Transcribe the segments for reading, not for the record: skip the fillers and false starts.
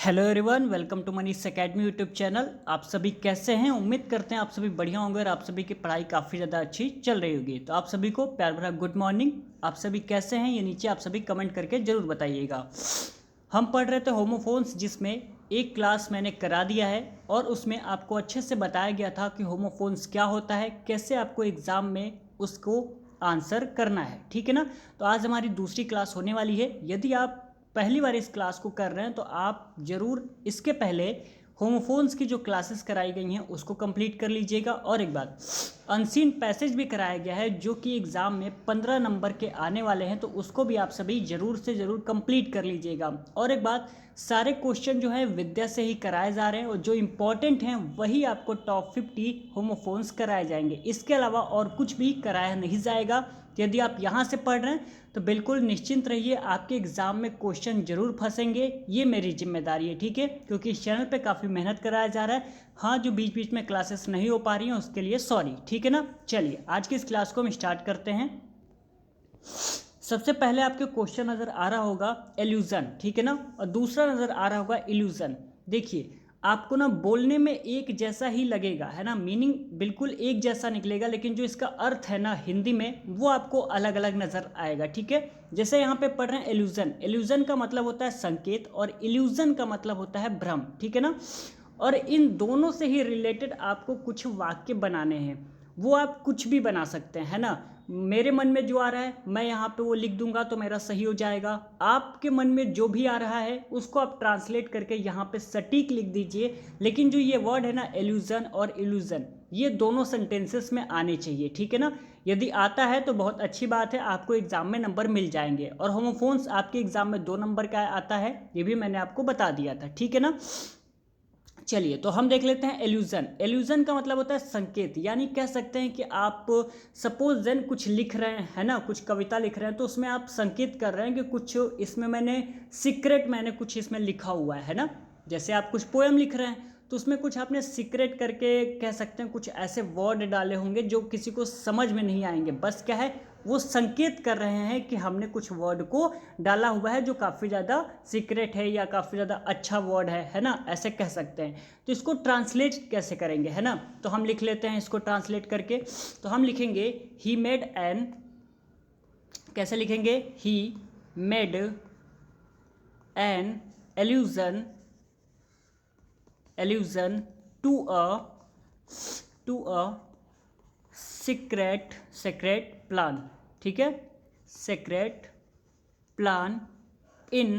Hello everyone, welcome to Manish academy YouTube channel. आप सभी कैसे हैं? उम्मीद करते हैं आप सभी बढ़िया होंगे और आप सभी की पढ़ाई काफ़ी ज़्यादा अच्छी चल रही होगी। तो आप सभी को प्यार भरा गुड मॉर्निंग। आप सभी कैसे हैं ये नीचे आप सभी कमेंट करके ज़रूर बताइएगा। हम पढ़ रहे थे होमोफोन्स, जिसमें एक क्लास मैंने करा दिया है और उसमें आपको अच्छे से बताया गया था कि होमोफोन्स क्या होता है, कैसे आपको एग्ज़ाम में उसको आंसर करना है। ठीक है ना? तो आज हमारी दूसरी क्लास होने वाली है। यदि आप पहली बार इस क्लास को कर रहे हैं तो आप ज़रूर इसके पहले होमोफोन्स की जो क्लासेस कराई गई हैं उसको कंप्लीट कर लीजिएगा। और एक बात, अनसीन पैसेज भी कराया गया है जो कि एग्ज़ाम में 15 नंबर के आने वाले हैं, तो उसको भी आप सभी ज़रूर से ज़रूर कंप्लीट कर लीजिएगा। और एक बात, सारे क्वेश्चन जो है विद्या से ही कराए जा रहे हैं और जो इम्पॉर्टेंट हैं वही आपको टॉप 50 होमोफोन्स कराए जाएंगे। इसके अलावा और कुछ भी कराया नहीं जाएगा। यदि आप यहाँ से पढ़ रहे हैं तो बिल्कुल निश्चिंत रहिए, आपके एग्ज़ाम में क्वेश्चन जरूर फंसेंगे। ये मेरी जिम्मेदारी है, ठीक है? क्योंकि इस चैनल पे काफ़ी मेहनत कराया जा रहा है। हाँ, जो बीच बीच में क्लासेस नहीं हो पा रही हैं उसके लिए सॉरी, ठीक है ना? चलिए आज की इस क्लास को हम स्टार्ट करते हैं। सबसे पहले आपके क्वेश्चन नज़र आ रहा होगा एल्यूजन, ठीक है ना? और दूसरा नज़र आ रहा होगा इल्यूजन। देखिए, आपको ना बोलने में एक जैसा ही लगेगा, है ना? मीनिंग बिल्कुल एक जैसा निकलेगा, लेकिन जो इसका अर्थ है ना हिंदी में, वो आपको अलग अलग नज़र आएगा, ठीक है? जैसे यहाँ पे पढ़ रहे हैं एल्यूजन। एल्यूजन का मतलब होता है संकेत और इल्यूजन का मतलब होता है भ्रम, ठीक है ना? और इन दोनों से ही रिलेटेड आपको कुछ वाक्य बनाने हैं। वो आप कुछ भी बना सकते हैं, है ना? मेरे मन में जो आ रहा है मैं यहाँ पे वो लिख दूंगा तो मेरा सही हो जाएगा। आपके मन में जो भी आ रहा है उसको आप ट्रांसलेट करके यहाँ पे सटीक लिख दीजिए। लेकिन जो ये वर्ड है ना एल्यूजन और इल्यूजन, ये दोनों सेंटेंसेस में आने चाहिए, ठीक है ना? यदि आता है तो बहुत अच्छी बात है, आपको एग्जाम में नंबर मिल जाएंगे। और होमोफोन्स आपके एग्जाम में 2 नंबर का आता है, ये भी मैंने आपको बता दिया था, ठीक है ना? चलिए तो हम देख लेते हैं एल्यूजन। एल्यूजन का मतलब होता है संकेत, यानी कह सकते हैं कि आप सपोज देन कुछ लिख रहे हैं, है ना? कुछ कविता लिख रहे हैं तो उसमें आप संकेत कर रहे हैं कि कुछ इसमें मैंने कुछ इसमें लिखा हुआ है ना? जैसे आप कुछ पोएम लिख रहे हैं तो उसमें कुछ आपने सीक्रेट करके कह सकते हैं, कुछ ऐसे वर्ड डाले होंगे जो किसी को समझ में नहीं आएंगे। बस क्या है, वो संकेत कर रहे हैं कि हमने कुछ वर्ड को डाला हुआ है जो काफ़ी ज़्यादा सीक्रेट है या काफ़ी ज़्यादा अच्छा वर्ड है ना? ऐसे कह सकते हैं। तो इसको ट्रांसलेट कैसे करेंगे, है ना? तो हम लिख लेते हैं इसको ट्रांसलेट करके। तो हम लिखेंगे ही मेड एन, कैसे लिखेंगे? He made an allusion to a secret plan, ठीक है? Secret plan in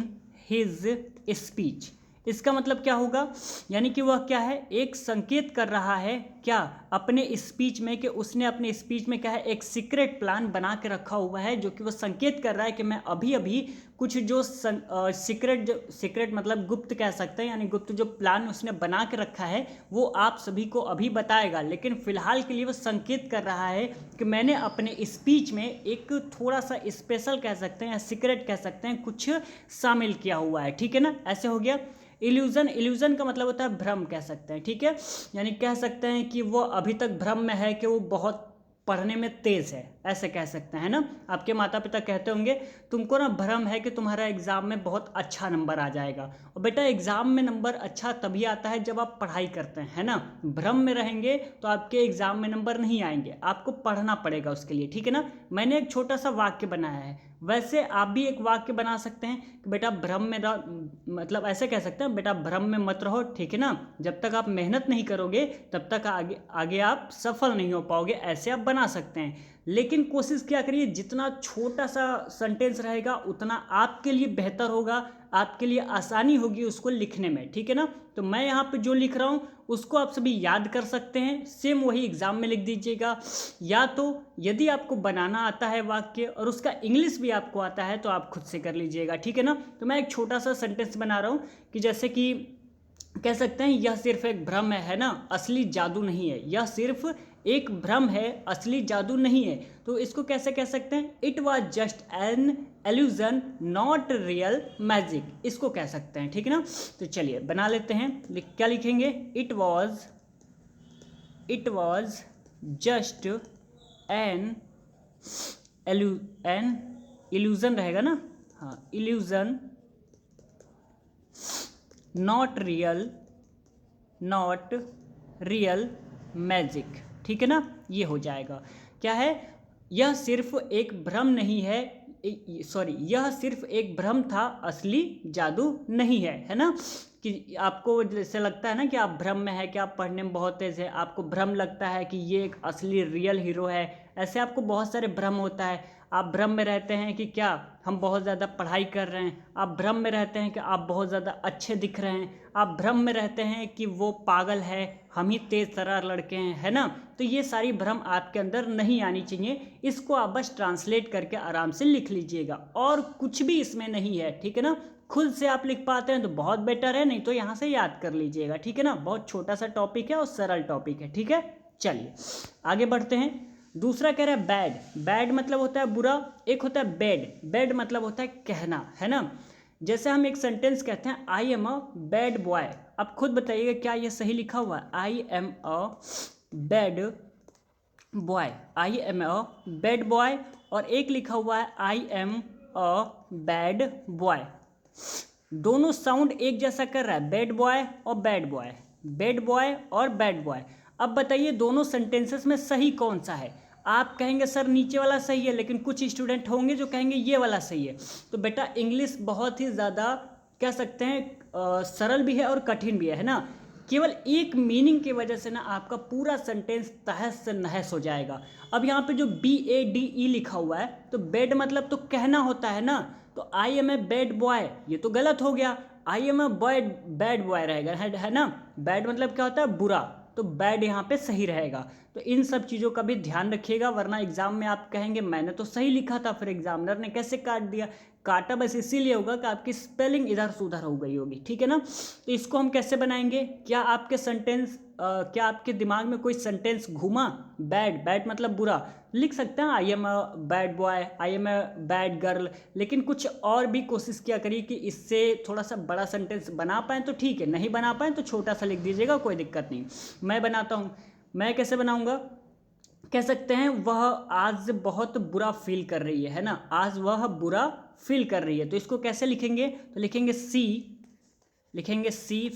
his speech. इसका मतलब क्या होगा? यानी कि वह क्या है, एक संकेत कर रहा है क्या अपने स्पीच में, कि उसने अपने स्पीच में क्या है, एक सीक्रेट प्लान बना के रखा हुआ है, जो कि वह संकेत कर रहा है कि मैं अभी अभी कुछ जो सीक्रेट मतलब गुप्त कह सकते हैं, यानी गुप्त जो प्लान उसने बना के रखा है वो आप सभी को अभी बताएगा। लेकिन फिलहाल के लिए वह संकेत कर रहा है कि मैंने अपने स्पीच में एक थोड़ा सा स्पेशल कह सकते हैं या सीक्रेट कह सकते हैं, कुछ शामिल किया हुआ है, ठीक है ना? ऐसे हो गया। इल्यूजन का मतलब होता है भ्रम, कह सकते हैं, ठीक है? यानी कह सकते हैं कि वो अभी तक भ्रम में है कि वो बहुत पढ़ने में तेज है, ऐसे कह सकते हैं ना? आपके माता पिता कहते होंगे तुमको ना भ्रम है कि तुम्हारा एग्जाम में बहुत अच्छा नंबर आ जाएगा। और बेटा, एग्जाम में नंबर अच्छा तभी आता है जब आप पढ़ाई करते हैं, है ना? भ्रम में रहेंगे तो आपके एग्जाम में नंबर नहीं आएंगे, आपको पढ़ना पड़ेगा उसके लिए, ठीक है ना? मैंने एक छोटा सा वाक्य बनाया है, वैसे आप भी एक वाक्य बना सकते हैं कि बेटा भ्रम में मतलब ऐसे कह सकते हैं, बेटा भ्रम में मत रहो, ठीक है ना? जब तक आप मेहनत नहीं करोगे तब तक आगे आगे आप सफल नहीं हो पाओगे, ऐसे आप बना सकते हैं। लेकिन कोशिश क्या करिए, जितना छोटा सा सेंटेंस रहेगा उतना आपके लिए बेहतर होगा, आपके लिए आसानी होगी उसको लिखने में, ठीक है ना? तो मैं यहाँ पे जो लिख रहा हूँ उसको आप सभी याद कर सकते हैं, सेम वही एग्जाम में लिख दीजिएगा। या तो यदि आपको बनाना आता है वाक्य और उसका इंग्लिश भी आपको आता है तो आप खुद से कर लीजिएगा, ठीक है ना? तो मैं एक छोटा सा सेंटेंस बना रहा हूँ कि जैसे कि कह सकते हैं यह सिर्फ एक भ्रम है ना, असली जादू नहीं है। यह सिर्फ एक भ्रम है, असली जादू नहीं है। तो इसको कैसे कह सकते हैं? It was just an allusion not real magic, इसको कह सकते हैं, ठीक है ना? तो चलिए बना लेते हैं। क्या लिखेंगे? It was just N an illusion रहेगा ना? हाँ, इल्यूजन नॉट रियल मैजिक, ठीक है ना, ये हो जाएगा। क्या है, यह सिर्फ एक भ्रम नहीं है, सॉरी, यह सिर्फ एक भ्रम था, असली जादू नहीं है ना। कि आपको जैसे लगता है ना कि आप भ्रम में है, कि आप पढ़ने में बहुत तेज है, आपको भ्रम लगता है कि ये एक असली रियल हीरो है, ऐसे आपको बहुत सारे भ्रम होता है। आप भ्रम में रहते हैं कि क्या हम बहुत ज़्यादा पढ़ाई कर रहे हैं, आप भ्रम में रहते हैं कि आप बहुत ज़्यादा अच्छे दिख रहे हैं, आप भ्रम में रहते हैं कि वो पागल है, हम ही तेज तर्रार लड़के हैं, है ना। तो ये सारी भ्रम आपके अंदर नहीं आनी चाहिए। इसको आप बस ट्रांसलेट करके आराम से लिख लीजिएगा, और कुछ भी इसमें नहीं है, ठीक है ना। खुद से आप लिख पाते हैं तो बहुत बेटर है, नहीं तो यहाँ से याद कर लीजिएगा, ठीक है ना। बहुत छोटा सा टॉपिक है और सरल टॉपिक है, ठीक है। चलिए आगे बढ़ते हैं। दूसरा कह रहा है बैड। बैड मतलब होता है बुरा, एक होता है बेड। बेड मतलब होता है कहना, है ना। जैसे हम एक सेंटेंस कहते हैं, I am a bad boy. अब खुद बताइएगा क्या ये सही लिखा हुआ है, I am a bad boy, I am a bad boy, और एक लिखा हुआ है I am a bad boy. दोनों साउंड एक जैसा कर रहा है, बैड बॉय और बैड बॉय, बैड बॉय और बैड बॉय। अब बताइए दोनों सेंटेंसेस में सही कौन सा है। आप कहेंगे सर नीचे वाला सही है, लेकिन कुछ स्टूडेंट होंगे जो कहेंगे ये वाला सही है। तो बेटा इंग्लिश बहुत ही ज़्यादा कह सकते हैं सरल भी है और कठिन भी है ना। केवल एक मीनिंग की वजह से ना आपका पूरा सेंटेंस तहस से नहस हो जाएगा। अब यहाँ पे जो BADE लिखा हुआ है, तो बेड मतलब तो कहना होता है ना, तो I am a bad boy ये तो गलत हो गया, I am a boy bad boy रहेगा, है ना। बैड मतलब क्या होता है बुरा, तो बैड यहाँ पे सही रहेगा। तो इन सब चीज़ों का भी ध्यान रखिएगा, वरना एग्जाम में आप कहेंगे मैंने तो सही लिखा था, फिर एग्जामिनर ने कैसे काट दिया। काटा बस इसीलिए होगा कि आपकी स्पेलिंग इधर से उधर हो गई होगी, ठीक है ना। तो इसको हम कैसे बनाएंगे, क्या आपके सेंटेंस क्या आपके दिमाग में कोई सेंटेंस घूमा। बैड, बैड मतलब बुरा, लिख सकते हैं I am a bad boy, I am a bad girl, लेकिन कुछ और भी कोशिश किया करिए कि इससे थोड़ा सा बड़ा सेंटेंस बना पाएँ तो ठीक है, नहीं बना पाएँ तो छोटा सा लिख दीजिएगा, कोई दिक्कत नहीं। मैं बनाता हूँ, मैं कैसे बनाऊँगा, कह सकते हैं वह आज बहुत बुरा फील कर रही है ना, आज वह बुरा फील कर रही है। तो इसको कैसे लिखेंगे, तो लिखेंगे सी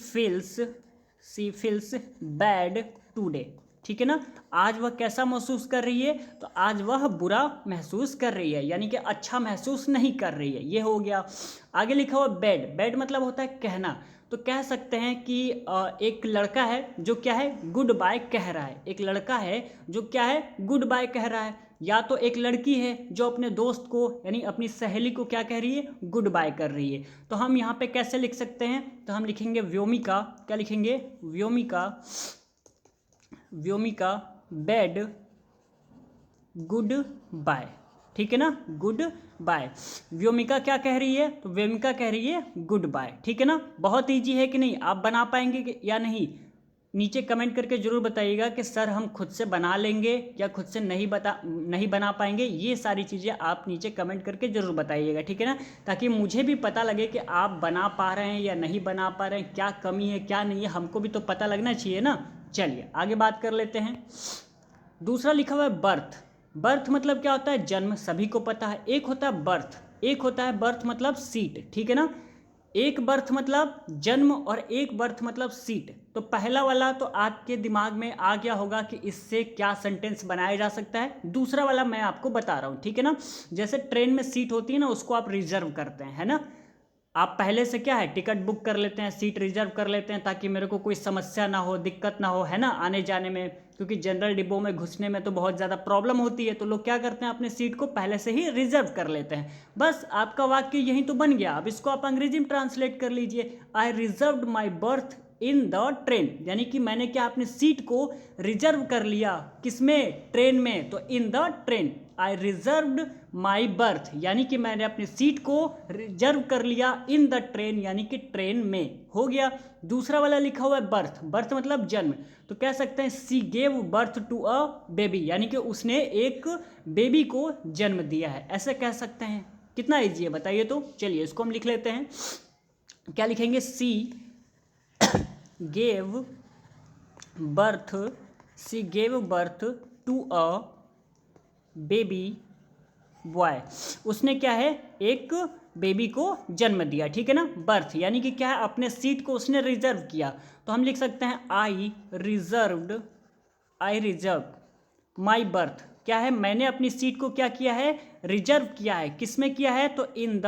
फील्स बैड टुडे, ठीक है ना। आज वह कैसा महसूस कर रही है, तो आज वह बुरा महसूस कर रही है, यानी कि अच्छा महसूस नहीं कर रही है, ये हो गया। आगे लिखा हुआ बैड, बैड मतलब होता है कहना। तो कह सकते हैं कि एक लड़का है जो क्या है गुड बाय कह रहा है, एक लड़का है जो क्या है गुड बाय कह रहा है, या तो एक लड़की है जो अपने दोस्त को यानी अपनी सहेली को क्या कह रही है, गुड बाय कर रही है। तो हम यहाँ पे कैसे लिख सकते हैं, तो हम लिखेंगे व्योमिका, क्या लिखेंगे, व्योमिका बैड गुड बाय, ठीक है ना, गुड बाय। व्योमिका क्या कह रही है, तो व्योमिका कह रही है गुड बाय, ठीक है ना। बहुत ईजी है कि नहीं, आप बना पाएंगे या नहीं, नीचे कमेंट करके जरूर बताइएगा कि सर हम खुद से बना लेंगे या खुद से नहीं बना पाएंगे। ये सारी चीज़ें आप नीचे कमेंट करके जरूर बताइएगा, ठीक है ना, ताकि मुझे भी पता लगे कि आप बना पा रहे हैं या नहीं बना पा रहे हैं, क्या कमी है क्या नहीं है, हमको भी तो पता लगना चाहिए ना। चलिए आगे बात कर लेते हैं। दूसरा लिखा हुआ है बर्थ। बर्थ मतलब क्या होता है, जन्म, सभी को पता है। एक होता है बर्थ, एक होता है बर्थ मतलब सीट, ठीक है ना। एक बर्थ मतलब जन्म और एक बर्थ मतलब सीट। तो पहला वाला तो आपके दिमाग में आ गया होगा कि इससे क्या सेंटेंस बनाया जा सकता है। दूसरा वाला मैं आपको बता रहा हूँ, ठीक है ना। जैसे ट्रेन में सीट होती है ना, उसको आप रिजर्व करते हैं, है ना। आप पहले से क्या है टिकट बुक कर लेते हैं, सीट रिजर्व कर लेते हैं, ताकि मेरे को कोई समस्या ना हो, दिक्कत ना हो, है ना, आने जाने में। क्योंकि जनरल डिब्बों में घुसने में तो बहुत ज़्यादा प्रॉब्लम होती है, तो लोग क्या करते हैं अपने सीट को पहले से ही रिजर्व कर लेते हैं। बस आपका वाक्य यही तो बन गया। अब इसको आप अंग्रेजी में ट्रांसलेट कर लीजिए, I reserved my berth in the train, यानी कि मैंने क्या अपनी सीट को रिजर्व कर लिया, किसमें, ट्रेन में। तो इन the train, I reserved my birth, यानी कि मैंने अपनी सीट को रिजर्व कर लिया इन द ट्रेन, यानी कि ट्रेन में, हो गया। दूसरा वाला लिखा हुआ है बर्थ, बर्थ मतलब जन्म। तो कह सकते हैं she gave birth to a baby, यानी कि उसने एक बेबी को जन्म दिया है, ऐसे कह सकते हैं। कितना ईजी है बताइए। तो चलिए इसको हम लिख लेते हैं, क्या लिखेंगे, she gave birth to a baby boy. उसने क्या है एक बेबी को जन्म दिया, ठीक है ना। बर्थ यानी कि क्या है, अपने सीट को उसने रिजर्व किया, तो हम लिख सकते हैं आई रिजर्व माई बर्थ। क्या है, मैंने अपनी सीट को क्या किया है, रिजर्व किया है। किस में किया है, तो इन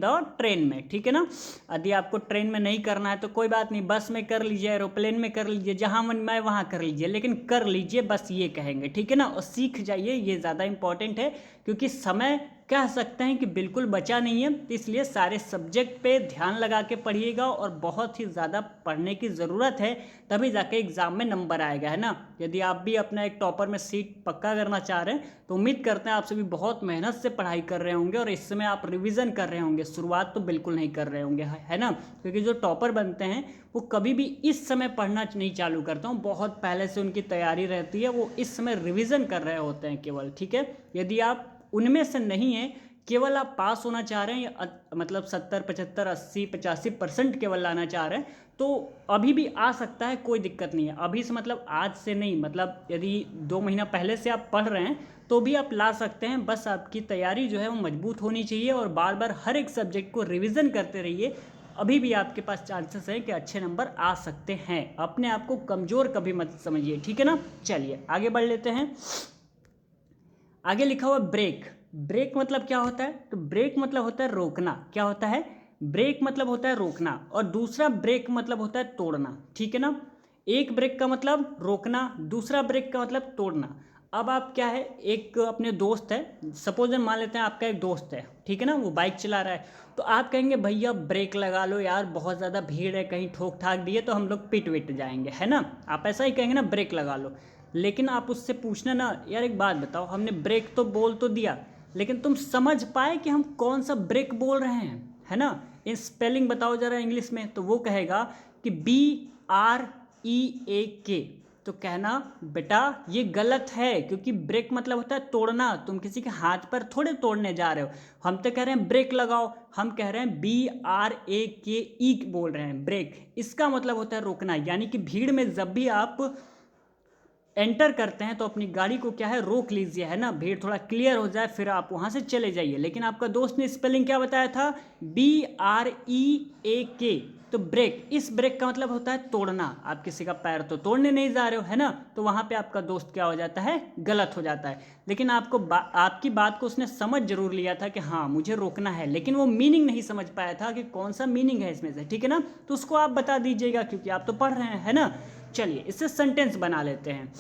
द ट्रेन में, ठीक है ना। यदि आपको ट्रेन में नहीं करना है तो कोई बात नहीं, बस में कर लीजिए, एरोप्लेन में कर लीजिए, जहां मन में वहां कर लीजिए, लेकिन कर लीजिए, बस ये कहेंगे, ठीक है ना। और सीख जाइए, ये ज़्यादा इंपॉर्टेंट है, क्योंकि समय कह सकते हैं कि बिल्कुल बचा नहीं है, इसलिए सारे सब्जेक्ट पे ध्यान लगा के पढ़िएगा और बहुत ही ज़्यादा पढ़ने की ज़रूरत है, तभी जाके एग्ज़ाम में नंबर आएगा, है ना। यदि आप भी अपना एक टॉपर में सीट पक्का करना चाह रहे हैं तो उम्मीद करते हैं आप सभी बहुत मेहनत से पढ़ाई कर रहे होंगे और इस समय आप रिवीजन कर रहे होंगे, शुरुआत तो बिल्कुल नहीं कर रहे होंगे, है ना। क्योंकि जो टॉपर बनते हैं वो कभी भी इस समय पढ़ना नहीं चालू करता हूँ, बहुत पहले से उनकी तैयारी रहती है, वो इस समय रिविज़न कर रहे होते हैं केवल, ठीक है। यदि आप उनमें से नहीं है, केवल आप पास होना चाह रहे हैं या मतलब 70, 75, 80, 85% केवल लाना चाह रहे हैं, तो अभी भी आ सकता है, कोई दिक्कत नहीं है। अभी से मतलब आज से नहीं, मतलब यदि 2 महीना पहले से आप पढ़ रहे हैं तो भी आप ला सकते हैं, बस आपकी तैयारी जो है वो मजबूत होनी चाहिए और बार बार हर एक सब्जेक्ट को रिविज़न करते रहिए। अभी भी आपके पास चांसेस है कि अच्छे नंबर आ सकते हैं, अपने आप को कमज़ोर कभी मत समझिए, ठीक है ना। चलिए आगे बढ़ लेते हैं। आगे लिखा हुआ ब्रेक। ब्रेक मतलब क्या होता है, तो ब्रेक मतलब होता है रोकना। क्या होता है, ब्रेक मतलब होता है रोकना, और दूसरा ब्रेक मतलब होता है तोड़ना, ठीक है ना। एक ब्रेक का मतलब रोकना, दूसरा ब्रेक का मतलब तोड़ना। अब आप क्या है, एक अपने दोस्त है, सपोज मान लेते हैं आपका एक दोस्त है, ठीक है ना, वो बाइक चला रहा है, तो आप कहेंगे भैया ब्रेक लगा लो यार, बहुत ज़्यादा भीड़ है, कहीं ठोक ठाक दिए तो हम लोग पिट विट जाएंगे, है ना। आप ऐसा ही कहेंगे ना, ब्रेक लगा लो। लेकिन आप उससे पूछना ना, यार एक बात बताओ, हमने ब्रेक तो बोल तो दिया, लेकिन तुम समझ पाए कि हम कौन सा ब्रेक बोल रहे हैं, है ना। इन स्पेलिंग बताओ जरा इंग्लिश में, तो वो कहेगा कि BREAK। तो कहना बेटा ये गलत है, क्योंकि ब्रेक मतलब होता है तोड़ना, तुम किसी के हाथ पर थोड़े तोड़ने जा रहे हो। हम तो कह रहे हैं ब्रेक लगाओ, हम कह रहे हैं BRAKE बोल रहे हैं, ब्रेक। इसका मतलब होता है रोकना, यानी कि भीड़ में जब भी आप एंटर करते हैं तो अपनी गाड़ी को क्या है, रोक लीजिए, है ना। भीड़ थोड़ा क्लियर हो जाए फिर आप वहाँ से चले जाइए। लेकिन आपका दोस्त ने स्पेलिंग क्या बताया था, BREAK। तो ब्रेक, इस ब्रेक का मतलब होता है तोड़ना। आप किसी का पैर तो तोड़ने नहीं जा रहे हो, है ना, तो वहाँ पे आपका दोस्त क्या हो जाता है, गलत हो जाता है। लेकिन आपकी बात को उसने समझ जरूर लिया था कि हाँ मुझे रोकना है, लेकिन वो मीनिंग नहीं समझ पाया था कि कौन सा मीनिंग है इसमें से, ठीक है ना। तो उसको आप बता दीजिएगा, क्योंकि आप तो पढ़ रहे हैं, है ना। चलिए इससे सेंटेंस बना लेते हैं।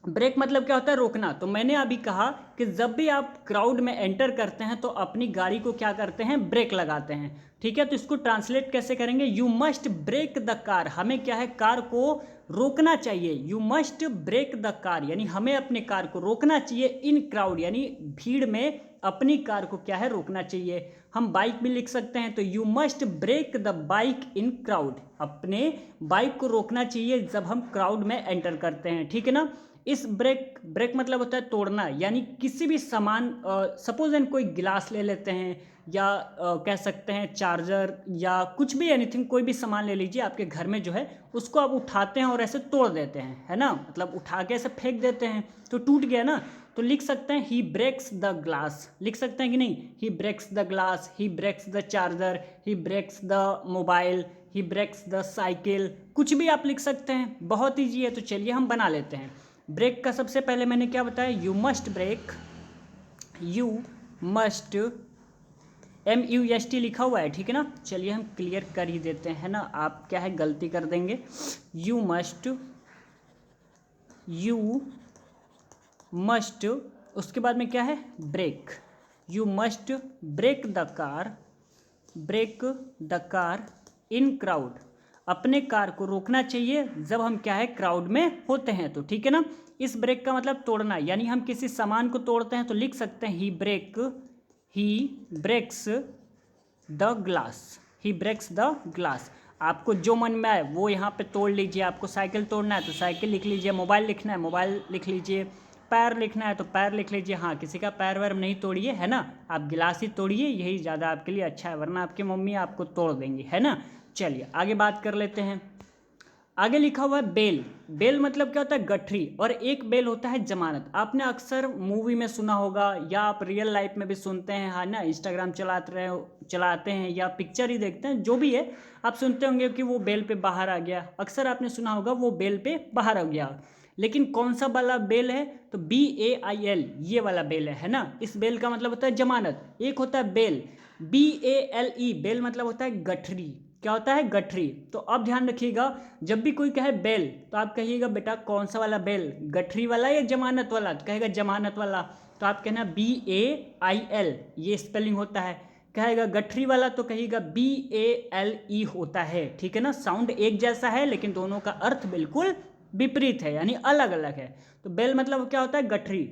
ब्रेक मतलब क्या होता है, रोकना। तो मैंने अभी कहा कि जब भी आप क्राउड में एंटर करते हैं तो अपनी गाड़ी को क्या करते हैं, ब्रेक लगाते हैं, ठीक है। तो इसको ट्रांसलेट कैसे करेंगे, you must brake the car. हमें क्या है, कार को रोकना चाहिए। You must brake the car यानी हमें अपने कार को रोकना चाहिए। इन क्राउड यानी भीड़ में अपनी कार को क्या है, रोकना चाहिए। हम बाइक भी लिख सकते हैं, तो you must brake the bike in crowd. अपने बाइक को रोकना चाहिए जब हम क्राउड में एंटर करते हैं, ठीक है ना। इस ब्रेक मतलब होता है तोड़ना, यानी किसी भी सामान, सपोज एंड कोई गिलास ले लेते हैं, या कह सकते हैं चार्जर, या कुछ भी एनीथिंग, कोई भी सामान ले लीजिए आपके घर में जो है, उसको आप उठाते हैं और ऐसे तोड़ देते हैं, है ना, मतलब उठा के ऐसे फेंक देते हैं तो टूट गया ना। तो लिख सकते हैं ही ब्रेक्स द ग्लास, लिख सकते हैं कि नहीं, he breaks the glass, he breaks the charger, he breaks the mobile, he breaks the cycle, कुछ भी आप लिख सकते हैं, बहुत ईजी है। तो चलिए हम बना लेते हैं। ब्रेक का सबसे पहले मैंने क्या बताया, you must brake, you must, MUST लिखा हुआ है, ठीक है ना। चलिए हम क्लियर कर ही देते हैं ना, आप क्या है गलती कर देंगे। यू मस्ट, उसके बाद में क्या है, brake. You must brake the car in crowd. अपने कार को रोकना चाहिए जब हम क्या है, क्राउड में होते हैं, तो ठीक है ना। इस ब्रेक का मतलब तोड़ना, यानी हम किसी सामान को तोड़ते हैं तो लिख सकते हैं ही ब्रेक्स द ग्लास। आपको जो मन में आए वो यहाँ पे तोड़ लीजिए। आपको साइकिल तोड़ना है तो साइकिल लिख लीजिए, मोबाइल लिखना है मोबाइल लिख लीजिए, पैर लिखना है तो पैर लिख लीजिए। हाँ, किसी का पैर वैर नहीं तोड़िए, है ना, आप गिलास ही तोड़िए, यही ज़्यादा आपके लिए अच्छा है, वरना आपकी मम्मी आपको तोड़ देंगी, है ना। चलिए आगे बात कर लेते हैं। आगे लिखा हुआ है बेल। बेल मतलब क्या होता है? गठरी। और एक बेल होता है जमानत। आपने अक्सर मूवी में सुना होगा या आप रियल लाइफ में भी सुनते हैं, हाँ ना, इंस्टाग्राम चलाते हैं या पिक्चर ही देखते हैं, जो भी है आप सुनते होंगे कि वो बेल पे बाहर आ गया। अक्सर आपने सुना होगा वो बेल पे बाहर आ गया। लेकिन कौन सा वाला बेल है? तो BAIL, ये वाला बेल है ना। इस बेल का मतलब होता है जमानत। एक होता है बेल, BALE, बेल मतलब होता है गठरी। क्या होता है? गठरी। तो अब ध्यान रखिएगा, जब भी कोई कहे बेल तो आप कहिएगा बेटा कौन सा वाला बेल, गठरी वाला या जमानत वाला? तो कहेगा जमानत वाला, तो आप कहना BAIL, ये स्पेलिंग होता है। कहेगा गठरी वाला तो कहिएगा BALE होता है। ठीक है ना, साउंड एक जैसा है लेकिन दोनों का अर्थ बिल्कुल विपरीत है, यानी अलग अलग है। तो बेल मतलब क्या होता है? गठरी।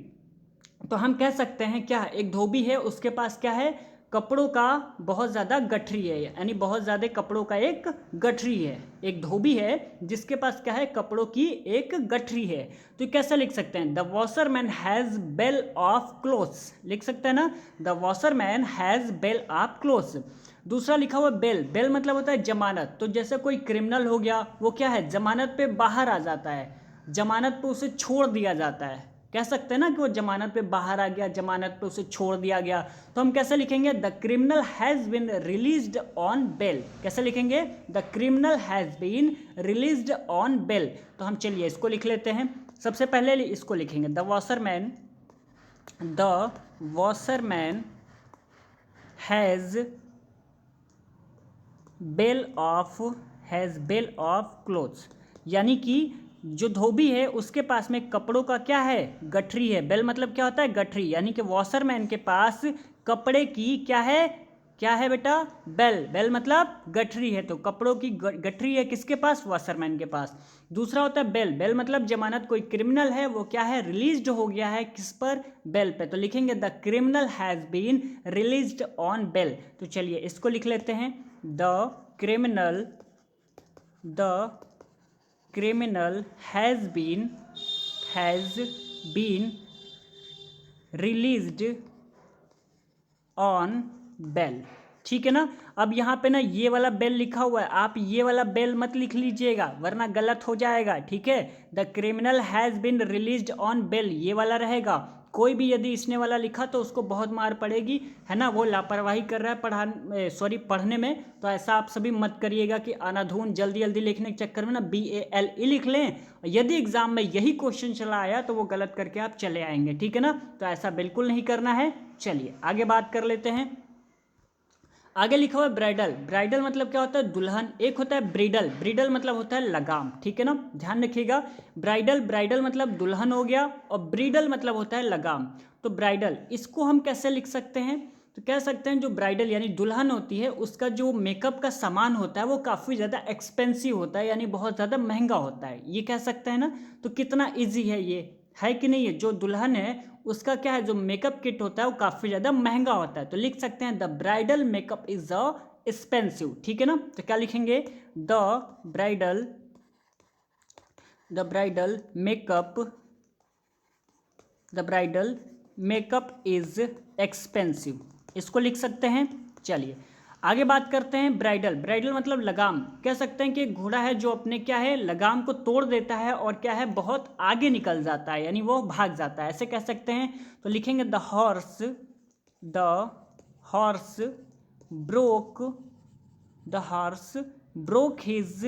तो हम कह सकते हैं क्या, एक धोबी है, उसके पास क्या है? कपड़ों का बहुत ज़्यादा गठरी है, यानी बहुत ज़्यादा कपड़ों का एक गठरी है। एक धोबी है जिसके पास क्या है? कपड़ों की एक गठरी है। तो कैसे लिख सकते हैं? The washerman has bale of clothes, लिख सकते हैं ना, the washerman has bale of clothes. दूसरा लिखा हुआ बेल। बेल मतलब होता है जमानत। तो जैसे कोई क्रिमिनल हो गया, वो क्या है? जमानत पे बाहर आ जाता है, जमानत पे उसे छोड़ दिया जाता है। कह सकते हैं ना कि वो जमानत पे बाहर आ गया, जमानत पे उसे छोड़ दिया गया। तो हम कैसे लिखेंगे? The criminal has been released on bail. कैसे लिखेंगे? The criminal has been released on bail. तो हम चलिए इसको लिख लेते हैं। सबसे पहले इसको लिखेंगे, the washerman has bale of clothes, यानी कि जो धोबी है उसके पास में कपड़ों का क्या है? गठरी है। बेल मतलब क्या होता है? गठरी। यानी कि वॉशरमैन के पास कपड़े की क्या है? क्या है बेटा? बेल। बेल मतलब गठरी है। तो कपड़ों की गठरी है किसके पास? वॉशरमैन के पास। दूसरा होता है बेल। बेल मतलब जमानत। कोई क्रिमिनल है, वो क्या है? रिलीज्ड हो गया है किस पर? बेल पे। तो लिखेंगे the criminal has been released on bail. तो चलिए इसको लिख लेते हैं, the criminal has been released on bail। ठीक है ना। अब यहाँ पे ना ये वाला बेल लिखा हुआ है, आप ये वाला बेल मत लिख लीजिएगा वरना गलत हो जाएगा। ठीक है, the criminal has been released on bail ये वाला रहेगा। कोई भी यदि इसने वाला लिखा तो उसको बहुत मार पड़ेगी, है ना। वो लापरवाही कर रहा है पढ़ने में। तो ऐसा आप सभी मत करिएगा कि अनाधून जल्दी जल्दी लिखने के चक्कर में ना BALE लिख लें। यदि एग्जाम में यही क्वेश्चन चला आया तो वो गलत करके आप चले आएंगे। ठीक है ना, तो ऐसा बिल्कुल नहीं करना है। चलिए आगे बात कर लेते हैं। आगे लिखा हुआ है ब्राइडल। ब्राइडल मतलब क्या होता है? दुल्हन। एक होता है ब्रीडल। ब्रीडल मतलब होता है लगाम। ठीक है ना, ध्यान रखिएगा। ब्राइडल मतलब दुल्हन हो गया, और ब्रीडल मतलब होता है लगाम। तो ब्राइडल इसको हम कैसे लिख सकते हैं? तो कह सकते हैं जो ब्राइडल यानी दुल्हन होती है उसका जो मेकअप का सामान होता है वो काफ़ी ज़्यादा एक्सपेंसिव होता है, यानी बहुत ज़्यादा महंगा होता है, ये कह सकते हैं ना। तो कितना ईजी है ये, है कि नहीं है? जो दुल्हन है उसका क्या है? जो मेकअप किट होता है वो काफ़ी ज़्यादा महंगा होता है। तो लिख सकते हैं the bridal makeup is expensive. ठीक है ना, तो क्या लिखेंगे? The bridal makeup is expensive, इसको लिख सकते हैं। चलिए आगे बात करते हैं। ब्राइडल मतलब लगाम। कह सकते हैं कि एक घोड़ा है जो अपने क्या है? लगाम को तोड़ देता है और क्या है? बहुत आगे निकल जाता है, यानी वो भाग जाता है, ऐसे कह सकते हैं। तो लिखेंगे the horse broke his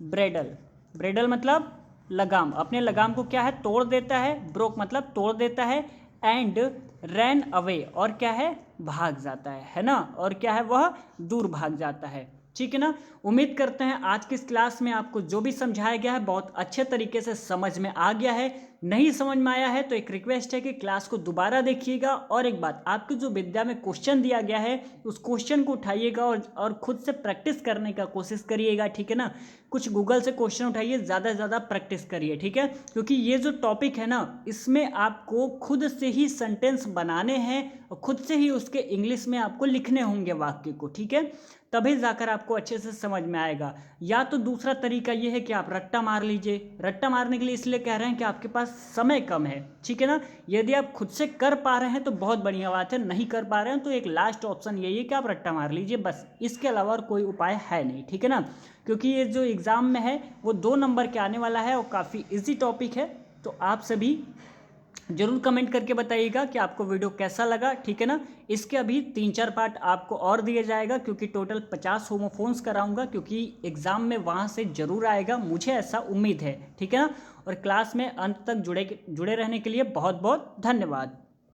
bridal. Bridal मतलब लगाम, अपने लगाम को क्या है? तोड़ देता है। ब्रोक मतलब तोड़ देता है। एंड रैन अवे, और क्या है? भाग जाता है ना। और क्या है? वह दूर भाग जाता है। ठीक है ना। उम्मीद करते हैं आज की इस क्लास में आपको जो भी समझाया गया है बहुत अच्छे तरीके से समझ में आ गया है। नहीं समझ में आया है तो एक रिक्वेस्ट है कि क्लास को दोबारा देखिएगा। और एक बात, आपकी जो विद्या में क्वेश्चन दिया गया है उस क्वेश्चन को उठाइएगा और खुद से प्रैक्टिस करने का कोशिश करिएगा। ठीक है ना, कुछ गूगल से क्वेश्चन उठाइए, ज़्यादा से ज़्यादा प्रैक्टिस करिए। ठीक है, क्योंकि ये जो टॉपिक है ना इसमें आपको खुद से ही सेंटेंस बनाने हैं और खुद से ही उसके इंग्लिश में आपको लिखने होंगे वाक्य को। ठीक है, तभी जाकर आपको अच्छे से समझ में आएगा। या तो दूसरा तरीका ये है कि आप रट्टा मार लीजिए। रट्टा मारने के लिए इसलिए कह रहे हैं कि आपके पास समय कम है, ठीक है ना। यदि आप खुद से कर पा रहे हैं तो बहुत बढ़िया बात है, नहीं कर पा रहे हैं तो एक लास्ट ऑप्शन यही है कि आप रट्टा मार लीजिए, बस इसके अलावा और कोई उपाय है नहीं, ठीक है ना। क्योंकि ये जो एग्ज़ाम में है वो 2 नंबर के आने वाला है और काफ़ी ईजी टॉपिक है। तो आप सभी जरूर कमेंट करके बताइएगा कि आपको वीडियो कैसा लगा, ठीक है ना। इसके अभी 3-4 पार्ट आपको और दिया जाएगा, क्योंकि टोटल 50 होमोफोन्स कराऊंगा, क्योंकि एग्ज़ाम में वहाँ से ज़रूर आएगा, मुझे ऐसा उम्मीद है, ठीक है ना। और क्लास में अंत तक जुड़े रहने के लिए बहुत बहुत धन्यवाद।